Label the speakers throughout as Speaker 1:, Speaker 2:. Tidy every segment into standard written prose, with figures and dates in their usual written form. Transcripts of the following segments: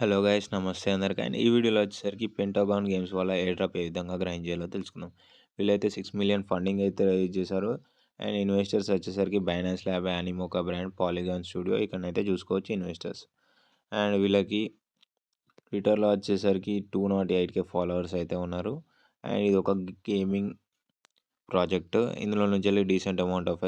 Speaker 1: Hello guys, నమస్తే అందరికీ. And ఈ వీడియోలో వచ్చేసరికి పెంటాగాన్ గేమ్స్ వల్ల ఎయిర్ డ్రాప్ ఏ విధంగా గ్రైండ్ చేయాలో తెలుసుకుందాం. వీళ్ళైతే 6 మిలియన్ ఫండింగ్ అయితే రైజ్ చేశారు. అండ్ ఇన్వెస్టర్స్ వచ్చేసరికి Binance lab, Animoca brand, Polygon studio ఇక్కడనైతే చూసుకోవచ్చు ఇన్వెస్టర్స్. అండ్ వీళ్ళకి ట్విట్టర్లో వచ్చేసరికి 208K ఫాలోవర్స్ అయితే ఉన్నారు. అండ్ ఇది ఒక గేమింగ్ ప్రాజెక్ట్. ఇందులో నుంచి వెళ్ళి డీసెంట్ అమౌంట్ ఆఫ్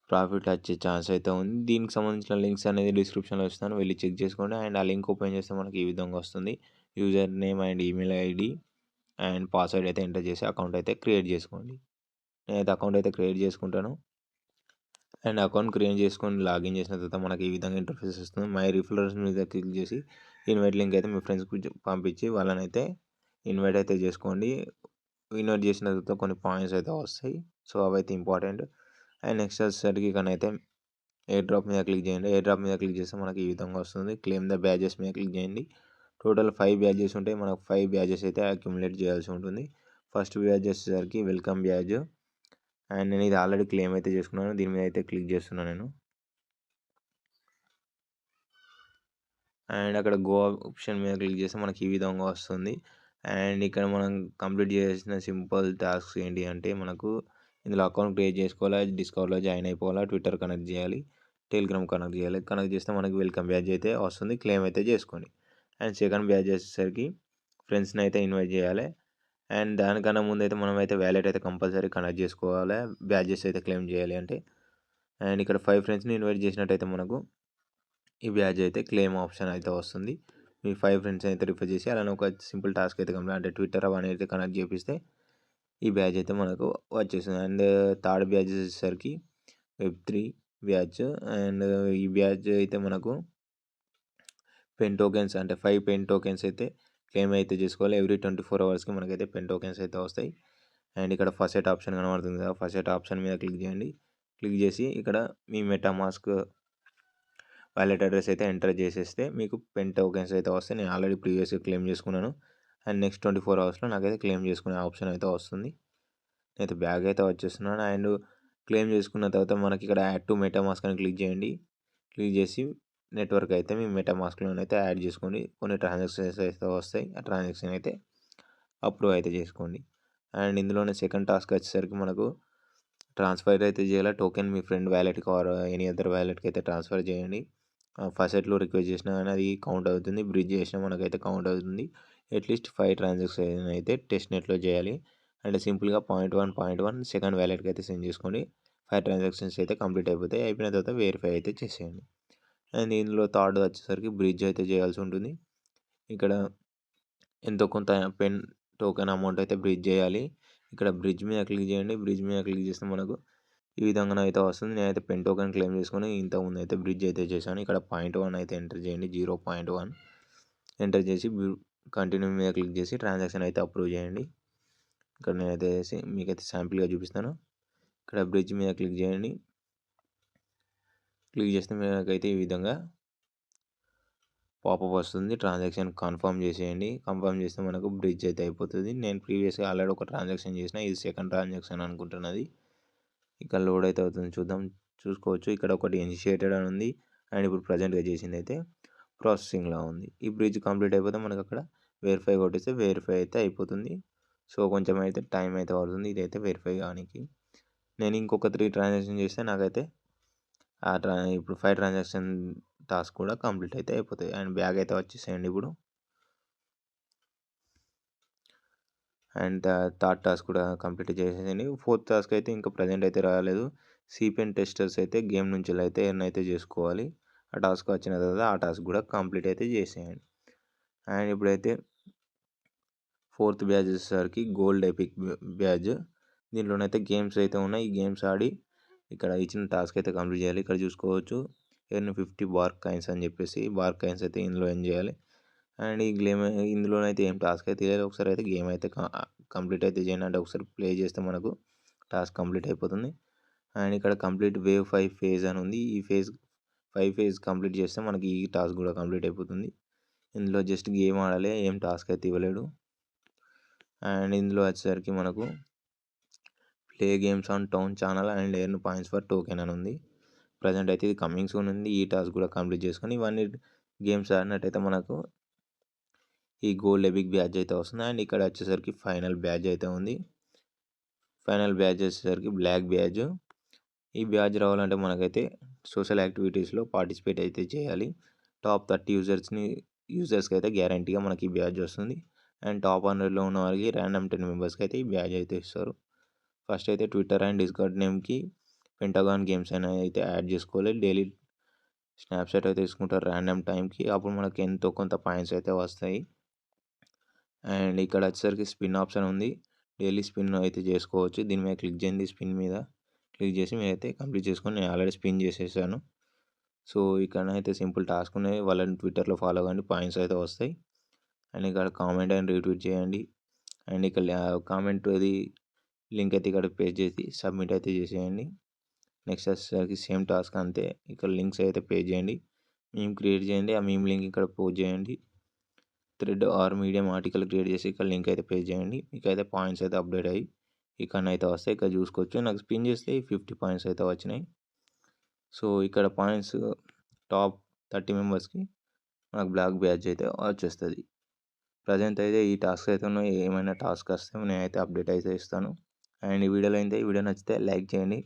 Speaker 1: ప్రాఫిట్ వచ్చే ఛాన్స్ అయితే ఉంది. దీనికి సంబంధించిన లింక్స్ అనేది డిస్క్రిప్షన్లో ఇస్తాను, వెళ్ళి చెక్ చేసుకోండి. అండ్ ఆ లింక్ ఓపెన్ చేస్తే మనకి ఈ విధంగా వస్తుంది. User name and email ID and password అయితే ఎంటర్ చేసి అకౌంట్ అయితే క్రియేట్ చేసుకోండి. నేనైతే అకౌంట్ అయితే క్రియేట్ చేసుకుంటాను. అండ్ అకౌంట్ క్రియేట్ చేసుకొని లాగిన్ చేసిన తర్వాత మనకి ఈ విధంగా ఇంటర్ఫేస్ వస్తుంది. మై రిఫరల్స్ మీద క్లిక్ చేసి ఇన్వైట్ లింక్ అయితే మీ ఫ్రెండ్స్కి పంపించి వాళ్ళని అయితే ఇన్వైట్ అయితే చేసుకోండి. ఇన్వైట్ చేసిన తర్వాత కొన్ని పాయింట్స్ అయితే వస్తాయి, సో అవైతే ఇంపార్టెంట్. అండ్ నెక్స్ట్ వచ్చేసరికి ఇకనైతే ఎయిర్ డ్రాప్ మీద క్లిక్ చేయండి. ఎయిర్ డ్రాప్ మీద క్లిక్ చేస్తే మనకి ఈ విధంగా వస్తుంది. క్లెయిమ్ ద బ్యాజెస్ మీద క్లిక్ చేయండి. టోటల్ 5 బ్యాజెస్ ఉంటాయి. మనకు 5 బ్యాజెస్ అయితే అక్యుములేట్ చేయాల్సి ఉంటుంది. ఫస్ట్ బ్యాజ్ వచ్చేసరికి వెల్కమ్ బ్యాజ్. అండ్ నేను ఇది ఆల్రెడీ క్లెయిమ్ అయితే చేసుకున్నాను. దీని మీద అయితే క్లిక్ చేస్తున్నాను నేను. అండ్ అక్కడ గో ఆప్షన్ మీద క్లిక్ చేస్తే మనకి ఈ విధంగా వస్తుంది. అండ్ ఇక్కడ మనం కంప్లీట్ చేసిన సింపుల్ టాస్క్స్ ఏంటి అంటే, మనకు ఇందులో అకౌంట్ క్రియేట్ చేసుకోవాలి, డిస్కవర్లో జాయిన్ అయిపోవాలి, ట్విట్టర్ కనెక్ట్ చేయాలి, టెలిగ్రామ్ కనెక్ట్ చేయాలి. కనెక్ట్ చేస్తే మనకి వెల్కమ్ బ్యాజ్ అయితే వస్తుంది. క్లెయిమ్ అయితే చేసుకోండి. అండ్ సెకండ్ బ్యాజ్ వచ్చేసరికి ఫ్రెండ్స్ని అయితే ఇన్వైట్ చేయాలి. అండ్ దానికన్నా ముందు అయితే మనం అయితే వ్యాలెట్ అయితే కంపల్సరీ కనెక్ట్ చేసుకోవాలి, బ్యాజెస్ అయితే క్లెయిమ్ చేయాలి అంటే. అండ్ ఇక్కడ 5 ఫ్రెండ్స్ని ఇన్వైట్ చేసినట్టయితే మనకు ఈ బ్యాజ్ అయితే క్లెయిమ్ ఆప్షన్ అయితే వస్తుంది. మీ 5 ఫ్రెండ్స్ అయితే రిఫర్ చేసి అలానే ఒక సింపుల్ టాస్క్ అయితే కంప్లీట్, అంటే ట్విట్టర్ అవన్నీ అయితే కనెక్ట్ చేపిస్తే ఈ బ్యాజ్ అయితే మనకు వచ్చేస్తుంది. అండ్ థర్డ్ బ్యాజ్ వచ్చేసరికి Web3 బ్యాచ్. అండ్ ఈ బ్యాచ్ అయితే మనకు పెన్ టోకెన్స్, అంటే 5 పెన్ టోకెన్స్ అయితే క్లెయిమ్ అయితే చేసుకోవాలి. ఎవ్రీ 24 అవర్స్కి మనకైతే పెన్ టోకెన్స్ అయితే వస్తాయి. అండ్ ఇక్కడ ఫస్ట్ ఆప్షన్ కనబడుతుంది కదా, ఫస్ట్ ఆప్షన్ మీద క్లిక్ చేయండి. క్లిక్ చేసి ఇక్కడ మీ మెటామాస్క్ వాలెట్ అడ్రస్ అయితే ఎంటర్ చేసేస్తే మీకు పెన్ టోకెన్స్ అయితే వస్తాయి. నేను ఆల్రెడీ ప్రీవియస్గా క్లెయిమ్ చేసుకున్నాను. అండ్ నెక్స్ట్ 24 అవర్స్లో నాకైతే క్లెయిమ్ చేసుకునే ఆప్షన్ అయితే వస్తుంది. నేనైతే బ్యాగ్ అయితే వచ్చేస్తున్నాను. అండ్ క్లెయిమ్ చేసుకున్న తర్వాత మనకి ఇక్కడ యాడ్ టు మెటామాస్క్ అని క్లిక్ చేయండి. క్లిక్ చేసి నెట్వర్క్ అయితే మీ మెటామాస్క్లోనైతే యాడ్ చేసుకోండి. కొన్ని ట్రాన్సాక్షన్స్ అయితే వస్తాయి, ఆ ట్రాన్సాక్షన్ అయితే అప్రూవ్ అయితే చేసుకోండి. అండ్ ఇందులోనే సెకండ్ టాస్క్ వచ్చేసరికి మనకు ట్రాన్స్ఫర్ అయితే చేయాలి. టోకెన్ మీ ఫ్రెండ్ వ్యాలెట్కి ఆర్ ఎనీ అదర్ వ్యాలెట్కి అయితే ట్రాన్స్ఫర్ చేయండి. ఫసెట్లో రిక్వెస్ట్ చేసినా కానీ అది కౌంట్ అవుతుంది, బ్రిడ్జ్ చేసినా మనకైతే కౌంట్ అవుతుంది. అట్లీస్ట్ 5 ట్రాన్సాక్షన్ అయితే టెస్ట్ నెట్లో చేయాలి. అండ్ సింపుల్గా 0.1 సెకండ్ వ్యాలెట్కి అయితే సెండ్ చేసుకోండి. 5 ట్రాన్సాక్షన్స్ అయితే కంప్లీట్ అయిపోతాయి. అయిపోయిన తర్వాత వెరిఫై అయితే చేసేయండి. అండ్ ఇందులో థర్డ్ వచ్చేసరికి బ్రిడ్జ్ అయితే చేయాల్సి ఉంటుంది. ఇక్కడ ఎంతో కొంత పెన్ టోకెన్ అమౌంట్ అయితే బ్రిడ్జ్ చేయాలి. ఇక్కడ బ్రిడ్జ్ మీద క్లిక్ చేయండి. బ్రిడ్జ్ మీద క్లిక్ చేస్తే మనకు ఈ విధంగా అయితే వస్తుంది. నేనైతే పెన్ టోకెన్ క్లెయిమ్ చేసుకొని ఇంతకుముందు అయితే బ్రిడ్జ్ అయితే చేశాను. ఇక్కడ 0.1 అయితే ఎంటర్ చేయండి, 0.1 ఎంటర్ చేసి కంటిన్యూ మీద క్లిక్ చేసి ట్రాన్సాక్షన్ అయితే అప్రూవ్ చేయండి. ఇక్కడ నేనైతే మీకైతే శాంపిల్గా చూపిస్తాను. ఇక్కడ బ్రిడ్జ్ మీద క్లిక్ చేయండి. క్లిక్ చేస్తే మీకైతే ఈ విధంగా పాపప్ వస్తుంది. ట్రాన్సాక్షన్ కన్ఫర్మ్ చేసేయండి. కన్ఫర్మ్ చేస్తే మనకు బ్రిడ్జ్ అయితే అయిపోతుంది. నేను ప్రీవియస్గా ఆల్రెడీ ఒక ట్రాన్సాక్షన్ చేసిన, ఇది సెకండ్ ట్రాన్సాక్షన్ అనుకుంటున్నది. ఇక్కడ లోడ్ అయితే అవుతుంది, చూసుకోవచ్చు. ఇక్కడ ఒకటి ఇనిషియేటెడ్ అని ఉంది. అండ్ ఇప్పుడు ప్రజెంట్గా చేసింది అయితే ప్రాసెసింగ్లో ఉంది. ఈ బ్రిడ్జ్ కంప్లీట్ అయిపోతే మనకు అక్కడ వెరిఫై కొట్టేస్తే వెరిఫై అయితే అయిపోతుంది. సో కొంచెం అయితే టైం అయితే పడుతుంది ఇదైతే వెరిఫై కానికి. నేను ఇంకొక 3 ట్రాన్సాక్షన్ చేస్తే నాకైతే ఇప్పుడు 5 ట్రాన్సాక్షన్ టాస్క్ కూడా కంప్లీట్ అయితే అయిపోతాయి. అండ్ బ్యాగ్ అయితే వచ్చేసేయండి ఇప్పుడు. అండ్ థర్డ్ టాస్క్ కూడా కంప్లీట్ చేసేయండి. ఫోర్త్ టాస్క్ అయితే ఇంకా ప్రజెంట్ అయితే రాలేదు. సిపెన్ టెస్టర్స్ అయితే గేమ్ నుంచి అయితే ఎర్న్ అయితే చేసుకోవాలి. ఆ టాస్క్ వచ్చిన తర్వాత ఆ టాస్క్ కూడా కంప్లీట్ అయితే చేసేయండి. అండ్ ఇప్పుడైతే ఫోర్త్ బ్యాచ్ వచ్చేసరికి గోల్డ్ ఎపిక్ బ్యాచ్. దీంట్లోనైతే గేమ్స్ అయితే ఉన్నాయి. ఈ గేమ్స్ ఆడి ఇక్కడ ఇచ్చిన టాస్క్ అయితే కంప్లీట్ చేయాలి. ఇక్కడ చూసుకోవచ్చు ఎర్న్ 50 బార్క్ కాయిన్స్ అని చెప్పేసి బార్క్ కాయిన్స్ అయితే ఇందులో ఎర్న్ చేయాలి. అండ్ ఈ గేమ్ ఇందులోనైతే ఏం టాస్క్ అయితే లేదు. ఒకసారి అయితే గేమ్ అయితే కంప్లీట్ అయితే చేయండి. అంటే ఒకసారి ప్లే చేస్తే మనకు టాస్క్ కంప్లీట్ అయిపోతుంది. అండ్ ఇక్కడ కంప్లీట్ వేవ్ 5 ఫేజ్ అని ఉంది. ఈ 5 ఫేజ్ కంప్లీట్ చేస్తే మనకి ఈ టాస్క్ కూడా కంప్లీట్ అయిపోతుంది. ఇందులో జస్ట్ గేమ్ ఆడాలి, ఏం టాస్క్ అయితే ఇవ్వలేడు. అండ్ ఇందులో వచ్చేసరికి మనకు play games on town channel and earn points for token అని ఉంది. ప్రజెంట్ అయితే ఇది కమింగ్ సూన్ ఉంది. ఈ టాస్క్ కూడా కంప్లీట్ చేసుకొని ఇవన్నీ గేమ్స్ ఆడినట్టయితే మనకు ఈ గోల్డ్ ఎపిక్ బ్యాడ్జ్ అయితే వస్తుంది. అండ్ ఇక్కడ వచ్చేసరికి ఫైనల్ బ్యాడ్జ్ అయితే ఉంది. ఫైనల్ బ్యాడ్జ్ వచ్చేసరికి బ్లాక్ బ్యాడ్జ్. ఈ బ్యాడ్జ్ రావాలంటే మనకైతే సోషల్ యాక్టివిటీస్లో పార్టిసిపేట్ అయితే చేయాలి. టాప్ 30 యూజర్స్కి అయితే గ్యారంటీగా మనకి ఈ బ్యాడ్జ్ వస్తుంది. అండ్ టాప్ 100లో ఉన్న వారికి ర్యాండమ్ 10 మెంబర్స్కి అయితే ఈ బ్యాడ్జ్ అయితే ఇస్తారు. ఫస్ట్ అయితే ట్విట్టర్ అండ్ డిస్కార్డ్ నేమ్కి పెంటగాన్ గేమ్స్ అనేది అయితే యాడ్ చేసుకోవాలి. డైలీ స్నాప్షాట్ అయితే తీసుకుంటారు ర్యాండమ్ టైంకి. అప్పుడు మనకి ఎంతో కొంత పాయింట్స్ అయితే వస్తాయి. అండ్ ఇక్కడ వచ్చేసరికి స్పిన్ ఆప్షన్ ఉంది. డైలీ స్పిన్ అయితే చేసుకోవచ్చు. దీని మీద క్లిక్ చేయండి. స్పిన్ మీద క్లిక్ చేసి మీరైతే కంప్లీట్ చేసుకొని నేను ఆల్రెడీ స్పిన్ చేసేసాను. సో ఇక్కడ అయితే సింపుల్ టాస్క్ ఉన్నాయి. వాళ్ళని ట్విట్టర్లో ఫాలో అవ్వండి, పాయింట్స్ అయితే వస్తాయి. అండ్ ఇక్కడ కామెంట్ అండ్ రీట్వీట్ చేయండి. అండ్ ఇక్కడ కామెంట్ అది లింక్ అయితే ఇక్కడ పేస్ట్ చేసి సబ్మిట్ అయితే చేసేయండి. నెక్స్ట్ వచ్చేసరికి సేమ్ టాస్క్ అంతే. ఇక్కడ లింక్స్ అయితే పేస్ట్ చేయండి. మీమ్ క్రియేట్ చేయండి. ఆ మీమ్ లింక్ ఇక్కడ పోస్ట్ చేయండి. Thread are medium article create చేసి ఇక్కడ లింక్ అయితే పేస్ట్ చేయండి. మీకు అయితే పాయింట్స్ అయితే అప్డేట్ అయ్యి ఇక్కడనైతే వస్తాయి. ఇక్కడ చూసుకోవచ్చు. నాకు స్పిన్ చేస్తే 50 పాయింట్స్ అయితే వచ్చినాయి. సో ఇక్కడ పాయింట్స్ టాప్ 30 మెంబర్స్కి మనకు బ్లాక్ బ్యాడ్జ్ అయితే వచ్చేస్తుంది. ప్రజెంట్ అయితే ఈ టాస్క్ అయితే ఉన్నాయి. ఏమైనా టాస్క్ వస్తే నేనైతే అప్డేట్ అయితే ఇస్తాను. అండ్ ఈ వీడియో నచ్చితే లైక్ చేయండి.